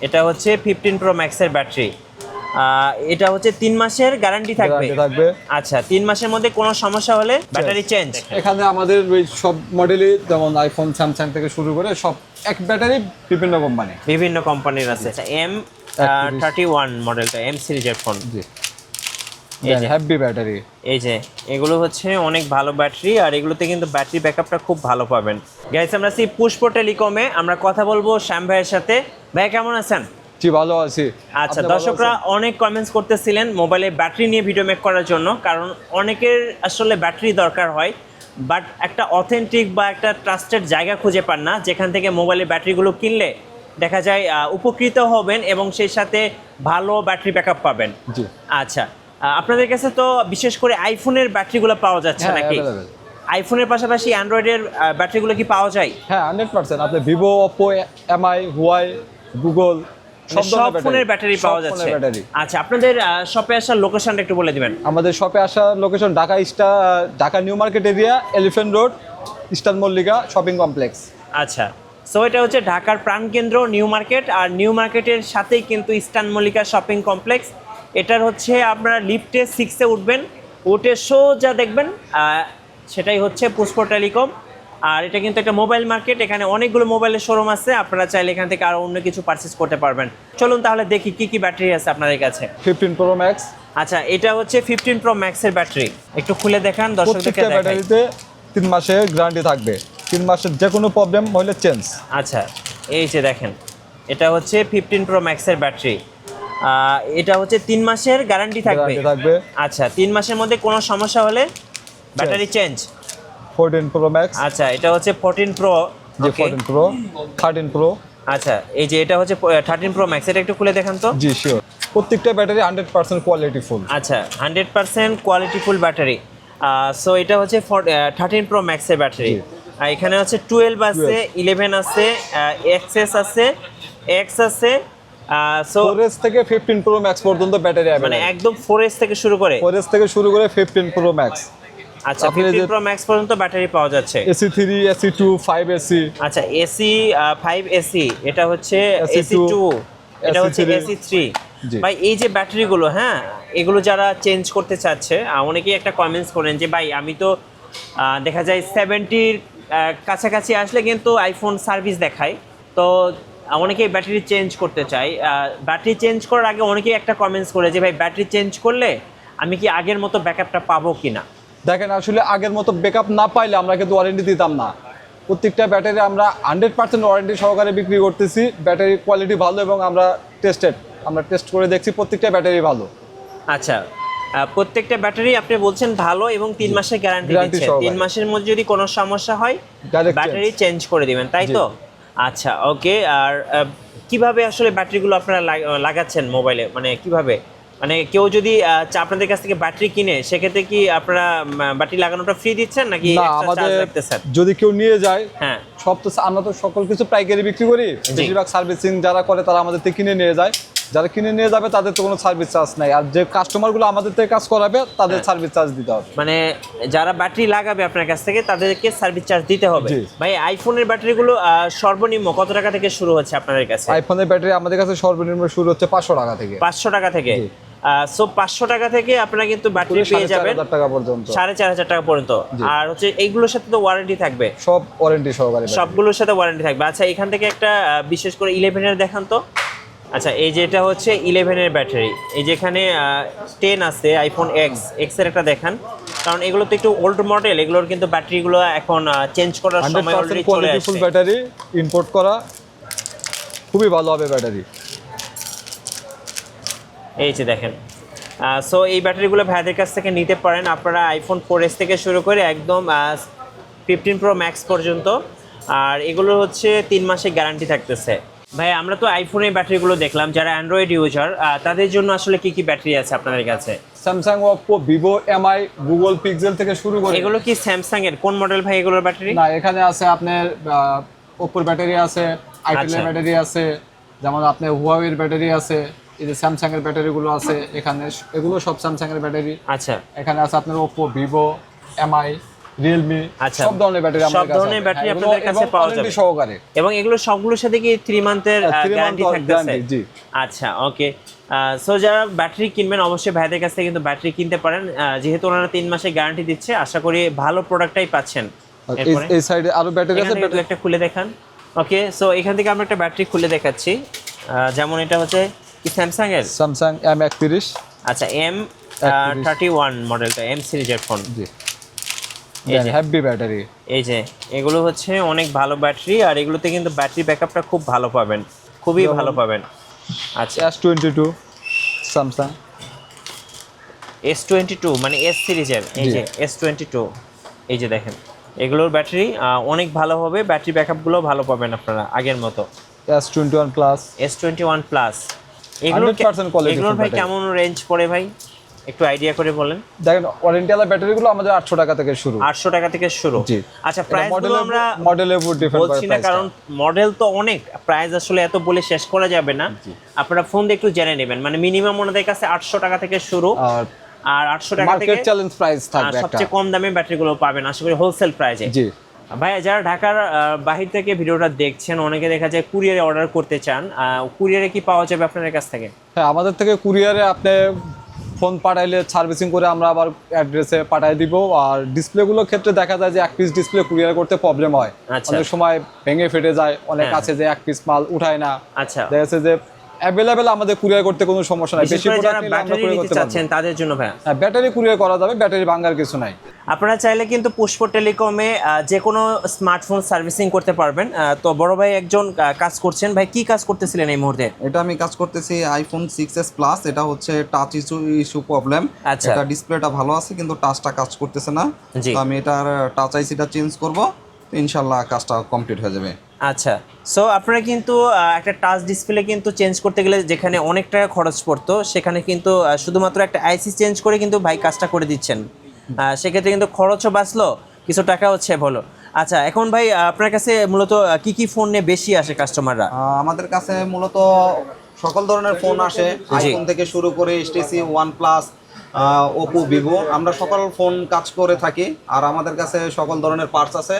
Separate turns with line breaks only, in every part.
এটা হচ্ছে 15 প্রো ম্যাক্সের ব্যাটারি। এটা হচ্ছে 3 মাসের গ্যারান্টি থাকবে। আচ্ছা, 3 মাসের মধ্যে কোনো সমস্যা হলে ব্যাটারি চেঞ্জ।
এখানে আমাদের ওই সব মডেলই যেমন আইফোন, স্যামসাং থেকে শুরু করে সব এক ব্যাটারি বিভিন্ন কোম্পানির
আছে। আচ্ছা, M31 মডেলটা M সিরিজের ফোন।
জি, হেভি ব্যাটারি।
এই যে এগুলো হচ্ছে অনেক ভালো ব্যাটারি, আর এগুলোতে কিন্তু ব্যাটারি ব্যাকআপটা খুব ভালো পাবেন। গাইস, আমরা আছি পুষ্প টেলিকমে, আমরা কথা বলবো শ্যাম ভাইয়ের সাথে। ভাই কেমন আছেন?
জি, ভালো আছি।
আচ্ছা, দর্শকরা অনেক কমেন্টস করতেছিলেন মোবাইলে ব্যাটারি নিয়ে ভিডিও মেক করার জন্য, কারণ অনেকের আসলে ব্যাটারি দরকার হয়, বাট একটা অথেন্টিক বা একটা ট্রাস্টেড জায়গা খুঁজে পান না যেখান থেকে মোবাইলের ব্যাটারিগুলো কিনলে দেখা যায় উপকৃত হবেন এবং সেই সাথে ভালো ব্যাটারি ব্যাকআপ পাবেন।
জি।
আচ্ছা, আপনাদের কাছে তো বিশেষ করে আইফোনের ব্যাটারিগুলো পাওয়া যাচ্ছে নাকি? আইফোনের পাশাপাশি অ্যান্ড্রয়েডের ব্যাটারিগুলো কি পাওয়া যায়?
হ্যাঁ, 100%। আপনি Vivo, Oppo, MI, Huawei, Google
সব ফোনের ব্যাটারি পাওয়া যাচ্ছে। আচ্ছা, আপনাদের শপে আসার লোকেশনটা একটু বলে দিবেন।
আমাদের শপে আসার location Dhaka new market area, elephant road, eastern Mallika shopping complex.
আচ্ছা, সো এটা হচ্ছে ঢাকার প্রাণকেন্দ্র নিউ মার্কেট, আর নিউ মার্কেটের সাথেই কিন্তু ইস্টার্ন মল্লিকা শপিং কমপ্লেক্স। এটার হচ্ছে আপনারা লিফটে 6-এ উঠবেন, উঠে সোজা দেখবেন সেটাই হচ্ছে পুষ্প টেলিকম। আর এটা কিন্তু একটা মোবাইল মার্কেট, এখানে অনেকগুলো মোবাইলের শোরুম আছে, আপনারা চাইলে এখান থেকে আরও অন্য কিছু পারচেস করতে পারবেন। চলুন তাহলে দেখি কি কি ব্যাটারি আছে আপনাদের কাছে।
15 প্রো ম্যাক্স।
আচ্ছা, এটা হচ্ছে 15 প্রো ম্যাক্সের ব্যাটারি, একটু খুলে দেখান দর্শকদেরকে।
ব্যাটারিতে 3 মাসের গ্যারান্টি থাকবে, 3 মাসের যে কোনো প্রবলেম হলে চেঞ্জ।
আচ্ছা, এই যে দেখেন, এটা হচ্ছে 15 প্রো ম্যাক্সের ব্যাটারি। এটা হচ্ছে 3 মাসের গ্যারান্টি থাকবে। আচ্ছা, 3 মাসের মধ্যে কোনো সমস্যা হলে ব্যাটারি চেঞ্জ।
14 pro max.
আচ্ছা, এটা হচ্ছে 14 প্রো।
জি, 14 প্রো, 13 প্রো।
আচ্ছা, এই যে এটা হচ্ছে 13 প্রো ম্যাক্স, এটা একটু খুলে দেখান তো।
জি, শিওর। প্রত্যেকটা ব্যাটারি 100% কোয়ালিটিফুল।
আচ্ছা, 100% কোয়ালিটিফুল ব্যাটারি। সো এটা হচ্ছে 13 প্রো ম্যাক্সের ব্যাটারি। এখানে হচ্ছে 12 আছে, 11 আছে, এক্সএস আছে, এক্স আছে। সো
4S থেকে 15 প্রো ম্যাক্স পর্যন্ত ব্যাটারি
মানে একদম 4S থেকে শুরু করে
15 প্রো ম্যাক্স।
আচ্ছা, 15 প্রো ম্যাক্স পর্যন্ত ব্যাটারি পাওয়া যাচ্ছে।
AC3, AC2, 5AC।
আচ্ছা, AC5AC, এটা হচ্ছে AC2, এটা হচ্ছে AC3। ভাই, এই যে ব্যাটারিগুলো, হ্যাঁ, এগুলো যারা চেঞ্জ করতে চাচ্ছে, অনেকেই একটা কমেন্টস করেন যে ভাই আমি তো দেখা যায় 70-র কাছাকাছি আসলে কিন্তু আইফোন সার্ভিস দেখায়, তো অনেকেই ব্যাটারি চেঞ্জ করতে চায়। ব্যাটারি চেঞ্জ করার আগে অনেকেই একটা কমেন্টস করে যে ভাই ব্যাটারি চেঞ্জ করলে আমি কি আগের মতো ব্যাকআপটা পাবো কিনা।
দেখেন, আসলে আগের মতো ব্যাকআপ না পাইলে আমরা কিন্তু ওয়ারেন্টি দিতাম না। প্রত্যেকটা ব্যাটারি আমরা 100% ওয়ারেন্টি সহকারে বিক্রি করতেছি। ব্যাটারি কোয়ালিটি ভালো এবং আমরা টেস্ট করে দেখছি প্রত্যেকটা ব্যাটারি ভালো।
আচ্ছা, প্রত্যেকটা ব্যাটারি আপনি বলছেন ভালো এবং 3 মাসের গ্যারান্টি দিচ্ছে। 3 মাসের মধ্যে যদি কোনো সমস্যা হয় ব্যাটারি চেঞ্জ করে দিবেন, তাই তো? আচ্ছা, ওকে। আর কিভাবে আসলে ব্যাটারিগুলো আপনারা লাগাচ্ছেন মোবাইলে, মানে কিভাবে, মানে কেউ যদি আপনাদের কাছ থেকে ব্যাটারি কিনে সেক্ষেত্রে কি আপনারা ব্যাটারি লাগানোটা ফ্রি দিচ্ছেন নাকি এক্সট্রা চার্জ রাখতেছেন?
যদি কেউ নিয়ে যায়,
হ্যাঁ,
আমরা তো সকল কিছু পাইকারি বিক্রি করি। বেশিরভাগ সার্ভিসিং যারা করে তারা আমাদের থেকে কিনে নিয়ে যায়। যারা কিনে নিয়ে যাবে তাদের তো কোনো সার্ভিস চার্জ নাই, আর যে কাস্টমারগুলো আমাদের থেকে কাজ করাবে তাদের সার্ভিস চার্জ দিতে হবে।
মানে যারা ব্যাটারি লাগাবে আপনার কাছ থেকে তাদেরকে সার্ভিস চার্জ দিতে হবে। ভাই, আইফোনের ব্যাটারিগুলো সর্বনিম্ন কত টাকা থেকে শুরু হচ্ছে আপনাদের কাছে?
আইফোনের ব্যাটারি আমাদের কাছে সর্বনিম্ন শুরু হচ্ছে 500 টাকা থেকে।
500 টাকা থেকে। সো 500 টাকা থেকে আপনারা কিন্তু ব্যাটারি পেয়ে যাবেন
4,500 টাকা পর্যন্ত,
4,500 টাকা পর্যন্ত। আর হচ্ছে এইগুলোর সাথে তো ওয়ারেন্টি থাকবে,
সব ওয়ারেন্টি সহকারে,
সবগুলোর সাথে ওয়ারেন্টি থাকবে। আচ্ছা, এখান থেকে একটা বিশেষ করে 11-এর দেখান তো। আচ্ছা, এই যে এটা হচ্ছে 11-এর ব্যাটারি। এই যে এখানে 10 আছে, আইফোন এক্স এর একটা দেখান, কারণ এগুলো তো একটু ওল্ড মডেল, এগুলোর কিন্তু ব্যাটারিগুলো এখন চেঞ্জ করার সময় অলরেডি চলে আসছে।
ব্যাটারি ইম্পোর্ট করা, খুবই ভালো হবে ব্যাটারি।
এই যে দেখেন, সো এই ব্যাটারিগুলো ভাইদের কাছ থেকে নিতে পারেন আপনারা, আইফোন 4S থেকে শুরু করে একদম 15 প্রো ম্যাক্স পর্যন্ত। আর এগুলো হচ্ছে 3 মাসের গ্যারান্টি থাকতেছে। ভাই, আমরা তো আইফোনের ব্যাটারিগুলো দেখলাম, যারা অ্যান্ড্রয়েড ইউজার তাদের জন্য আসলে কি কি ব্যাটারি আছে আপনাদের কাছে?
Samsung, Oppo, Vivo, MI, Google pixel থেকে শুরু করে।
এগুলো কি স্যামসাং এর কোন মডেল ভাই এগুলোর ব্যাটারি?
না, এখানে আছে আপনার ওপোর ব্যাটারি আছে, আইটেলের ব্যাটারি আছে, যেমন আপনার হুয়াওয়ের ব্যাটারি আছে, এই যে স্যামসাং এর ব্যাটারিগুলো আছে এখানে, এগুলো সব স্যামসাং এর ব্যাটারি।
আচ্ছা,
এখানে আছে আপনার ওপো, ভিভো, এমআই, রিয়েলমি
আচ্ছা,
সব ধরনের ব্যাটারি
সব ধরনের ব্যাটারি আপনাদের কাছে পাওয়া যাবে
সহকারে।
এবং এগুলো সবগুলোর সাথে কি 3 মান্থের গ্যারান্টি থাকতেছে?
জি।
আচ্ছা, ওকে। সো যারা ব্যাটারি কিনবেন অবশ্যই ভাইদের কাছ থেকে কিন্তু ব্যাটারি কিনতে পারেন, যেহেতু ওনারা 3 মাসের গ্যারান্টি দিচ্ছে, আশা করি ভালো প্রোডাক্টটাই পাচ্ছেন। এরপরে
এই সাইডে আরো ব্যাটারি আছে,
ব্যাটারি একটা খুলে দেখান। ওকে, সো এখান থেকে আমরা একটা ব্যাটারি খুলে দেখাচ্ছি, যেমন এটা হচ্ছে কি স্যামসাং এর
স্যামসাং M31।
আচ্ছা, M31 মডেলটা, M সিরিজের ফোন।
জি,
এই যে
হেভি ব্যাটারি।
এই যে এগুলো হচ্ছে অনেক ভালো ব্যাটারি, আর এগুলোতে কিন্তু ব্যাটারি ব্যাকআপটা খুব ভালো পাবেন, খুবই ভালো পাবেন। আচ্ছা,
S22 স্যামসাং
S22 মানে S সিরিজের, এই যে S22, এই যে দেখেন এগুলোর ব্যাটারি অনেক ভালো হবে, ব্যাটারি ব্যাকআপগুলো ভালো পাবেন আপনারা আগের মতো।
S21 প্লাস,
S21 প্লাস, এগুলোর
100% কোয়ালিটি।
এগুলোর ভাই কেমন রেঞ্জ পড়ে ভাই, একটু আইডিয়া করে বলেন।
দেখেন ওয়ারেন্টিওয়ালা ব্যাটারিগুলো আমাদের 800 টাকা থেকে শুরু।
800 টাকা থেকে শুরু।
জি।
আচ্ছা, প্রাইসগুলো আমরা
মডেলের উপর ডিপেন্ড করে
বলছি না, কারণ মডেল তো অনেক, প্রাইস আসলে এত বলে শেষ করা যাবে না। আপনারা ফোন দিয়ে একটু জেনে নেবেন, মানে মিনিমাম ওনাদের কাছে 800 টাকা থেকে শুরু, আর 800 টাকা থেকে
মার্কেট চ্যালেঞ্জ প্রাইস থাকবে একটা।
সবচেয়ে কম দামে ব্যাটারিগুলো পাবেন আশা করি হোলসেল প্রাইসে।
জি
ভাই, যারা ঢাকার বাহির থেকে ভিডিওটা দেখছেন, অনেকে দেখা যায় কুরিয়ারে অর্ডার করতে চান, কুরিয়ারে কি পাওয়া যাবে আপনাদের কাছ থেকে?
হ্যাঁ, আমাদের থেকে কুরিয়ারে আপনি ফোন পাঠাইলে সার্ভিসিং করে আমরা আবার অ্যাড্রেসে পাঠিয়ে দিব। আর ডিসপ্লেগুলোর ক্ষেত্রে দেখা যায় যে এক পিস ডিসপ্লে কুরিয়ার করতে প্রবলেম হয়, অনেক সময় ভেঙে ফেটে যায়, অনেক আছে যে এক পিস মাল উঠায় না।
আচ্ছা,
দেখা যাচ্ছে যে অ্যাভেলেবেল আমাদের কুরিয়ার করতে কোনো সমস্যা নাই। বেশি প্রোডাক্ট নিলে আমরা
ব্যাটারি
কুরিয়ার
নিতে
করতে
চাচ্ছেন তাদের জন্য ভাই,
হ্যাঁ, ব্যাটারি কুরিয়ার করা যাবে, ব্যাটারি ভাঙার কিছু নাই।
আপনারা চাইলে কিন্তু পুষ্প টেলিকমে যে কোনো স্মার্টফোন সার্ভিসিং করতে পারবেন। তো বড় ভাই একজন কাজ করছেন, ভাই কি কাজ করতেছিলেন এই মুহূর্তে?
এটা আমি কাজ করতেছি আইফোন 6s প্লাস। এটা হচ্ছে টাচ ইস্যু প্রবলেম।
আচ্ছা,
এটা ডিসপ্লেটা ভালো আছে কিন্তু টাচটা কাজ করতেছে না।
জি।
তো আমি এটার টাচ আইসিটা চেঞ্জ করব, তো ইনশাআল্লাহ কাজটা কমপ্লিট হয়ে যাবে।
আচ্ছা, সো আপনারা কিন্তু একটা টাচ ডিসপ্লে কিন্তু চেঞ্জ করতে গেলে যেখানে অনেক টাকা খরচ পড়তো, সেখানে কিন্তু শুধুমাত্র একটা আইসি চেঞ্জ করে কিন্তু ভাই কাজটা করে দিচ্ছেন। সেক্ষেত্রে কিন্তু খরচও বাঁচলো, কিছু টাকাও সেভ হলো। আচ্ছা, এখন ভাই আপনার কাছে মূলত কি কি ফোন নিয়ে বেশি আসে কাস্টমাররা?
আমাদের কাছে মূলত সকল ধরনের ফোন আসে, আইফোন থেকে শুরু করে HTC, OnePlus, ওপো, ভিভো, আমরা সকল ফোন কাজ করে থাকি। আর আমাদের কাছে সকল ধরনের পার্টস আছে,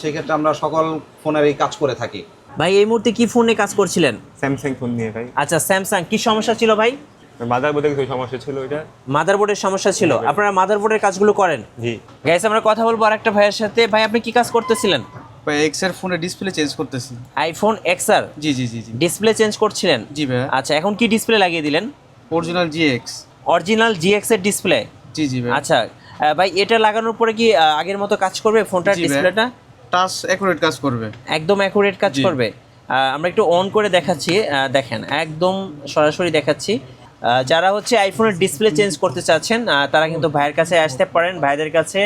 সেক্ষেত্রে আমরা সকল ফোনেরই কাজ করে থাকি।
ভাই এই মুহূর্তে কি ফোন নিয়ে কাজ করছিলেন?
স্যামসাং ফোন নিয়ে ভাই।
আচ্ছা, স্যামসাং, কি সমস্যা ছিল ভাই?
মাদারবোর্ডে কিছু সমস্যা ছিল, এটা
মাদারবোর্ডের সমস্যা ছিল। আপনারা মাদারবোর্ডের কাজগুলো করেন?
জি।
গাইস, আমরা কথা বলবো আরেকটা ভাইয়ের সাথে। ভাই আপনি কি কাজ করতেছিলেন?
ভাই এক্স এর ফোনে ডিসপ্লে চেঞ্জ করতেছি।
আইফোন এক্সআর
জি জি জি জি
ডিসপ্লে চেঞ্জ করছিলেন?
জি ভাই।
আচ্ছা, এখন কি ডিসপ্লে লাগিয়ে দিলেন?
Original GX.
অরিজিনাল জিএক্স এর ডিসপ্লে?
জি জি ভাই।
আচ্ছা ভাই, এটা লাগানোর পরে কি আগের মতো কাজ করবে ফোনটার
জি ভাই।
ডিসপ্লেটা?
টাচ অ্যাকুরেট কাজ করবে।
একদম অ্যাকুরেট কাজ
জি।
করবে। আমরা একটু অন করে দেখাচ্ছি, দেখেন একদম সরাসরি দেখাচ্ছি। যারা হচ্ছে আইফোনের ডিসপ্লে চেঞ্জ করতে চাচ্ছেন, তারা কিন্তু ভাইয়ের কাছে আসতে পারেন। ভাইদের কাছে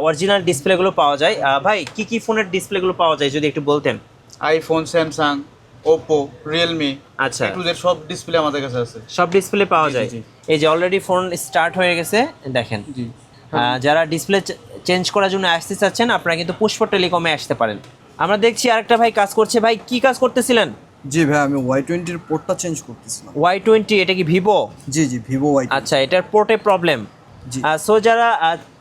অরিজিনাল ডিসপ্লেগুলো পাওয়া যায়। ভাই কি কি ফোনের ডিসপ্লেগুলো পাওয়া যায় যদি একটু বলতেন?
আইফোন, স্যামসাং, ওপো, রিয়েলমি,
আচ্ছা,
এ টু জেড সব ডিসপ্লে আমাদের কাছে আছে।
সব ডিসপ্লে পাওয়া
জি,
যায়।
জি।
এই যে অলরেডি ফোন স্টার্ট হয়ে গেছে, দেখেন।
জি।
যারা ডিসপ্লে চেঞ্জ করার জন্য আসতে চাচ্ছেন, আপনারা কিন্তু পুষ্প টেলিকমে আসতে পারেন। আমরা দেখছি আরেকটা ভাই কাজ করছে। ভাই কি কাজ করতেছিলেন?
জি ভাই, আমি Y20 এর পোর্টটা চেঞ্জ করতেছিলাম।
Y20, এটা কি ভিভো?
জি জি, ভিভো Y20।
আচ্ছা, এটার পোর্টে প্রবলেম।
জি।
সো যারা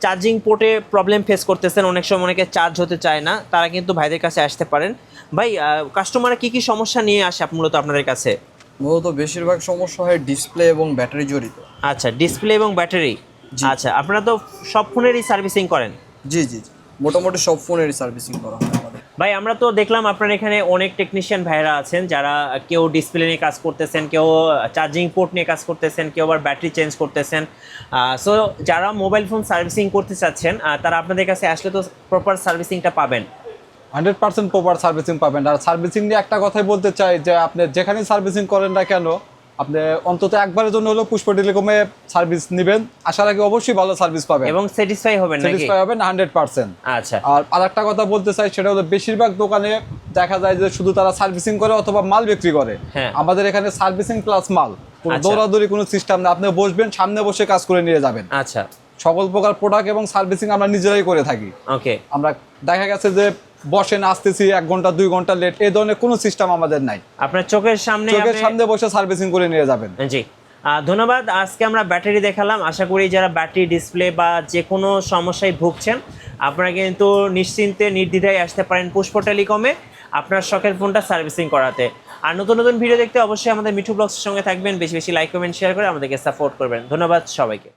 চার্জিং পোর্টে প্রবলেম ফেস করতেছেন, অনেক সময় অনেকে চার্জ হতে চায় না, তারা কিন্তু ভাইদের কাছে আসতে পারেন। ভাই কাস্টমাররা কি কি সমস্যা নিয়ে আসে মূলত আপনাদের কাছে?
মূলত বেশিরভাগ সমস্যা হয় ডিসপ্লে এবং ব্যাটারি জড়িত।
আচ্ছা, ডিসপ্লে এবং ব্যাটারি।
জি।
আচ্ছা, আপনারা তো সব ফোনেরই সার্ভিসিং করেন?
জি জি জি, মোটামুটি সব ফোনেরই সার্ভিসিং করা হয় আমাদের।
ভাই আমরা তো দেখলাম আপনার এখানে অনেক টেকনিশিয়ান ভাইরা আছেন, যারা কেউ ডিসপ্লে নিয়ে কাজ করতেছেন, কেউ চার্জিং পোর্ট নিয়ে কাজ করতেছেন, কেউ আবার ব্যাটারি চেঞ্জ করতেছেন। সো যারা মোবাইল ফোন সার্ভিসিং করতে চাচ্ছেন, তারা আপনাদের কাছে আসলে তো প্রপার সার্ভিসিংটা পাবেন।
100% প্রপার সার্ভিসিং পাবেন। আর সার্ভিসিং নিয়ে একটা কথাই বলতে চাই যে আপনি যেখানে সার্ভিসিং করেন না কেন, আপনি অন্তত একবারের জন্য হলেও পুষ্প টেলিকমে সার্ভিস নেবেন, আশা রাখি অবশ্যই ভালো সার্ভিস পাবেন
এবং স্যাটিসফাই হবেন নাকি?
স্যাটিসফাই হবেন 100%।
আচ্ছা,
আর আরেকটা কথা বলতে চাই, সেটা হলো বেশিরভাগ দোকানে দেখা যায় যে শুধু তারা সার্ভিসিং করে অথবা মাল বিক্রি করে।
হ্যাঁ।
আমাদের এখানে সার্ভিসিং প্লাস মাল, কোনো
আচ্ছা।
দৌড়াদৌড়ি কোনো সিস্টেম না। আপনি বসবেন, সামনে বসে কাজ করে নিয়ে যাবেন।
আচ্ছা,
সকল প্রকার প্রোডাক্ট এবং সার্ভিসিং আমরা নিজেরাই করে থাকি।
ওকে।
আমরা দেখা গেছে যে বসেন, আসতেছি 1 ঘন্টা 2 ঘন্টা লেট, এই ধরনের কোনো সিস্টেম আমাদের নাই।
আপনার চোখের সামনে
চোখের সামনে বসে সার্ভিসিং করে নিয়ে যাবেন।
জি। ধন্যবাদ। আজকে আমরা ব্যাটারি দেখালাম, আশা করি যারা ব্যাটারি ডিসপ্লে বা যে কোনো সমস্যায় ভুগছেন আপনারা কিন্তু নিশ্চিন্তে নির্দ্বিধায় আসতে পারেন পুষ্প টেলিকমে আপনার শখের ফোনটা সার্ভিসিং করাতে। আর নতুন নতুন ভিডিও দেখতে অবশ্যই আমাদের মিঠু ব্লগসের সঙ্গে থাকবেন, বেশি বেশি লাইক কমেন্ট শেয়ার করে আমাদেরকে সাপোর্ট করবেন। ধন্যবাদ সবাইকে।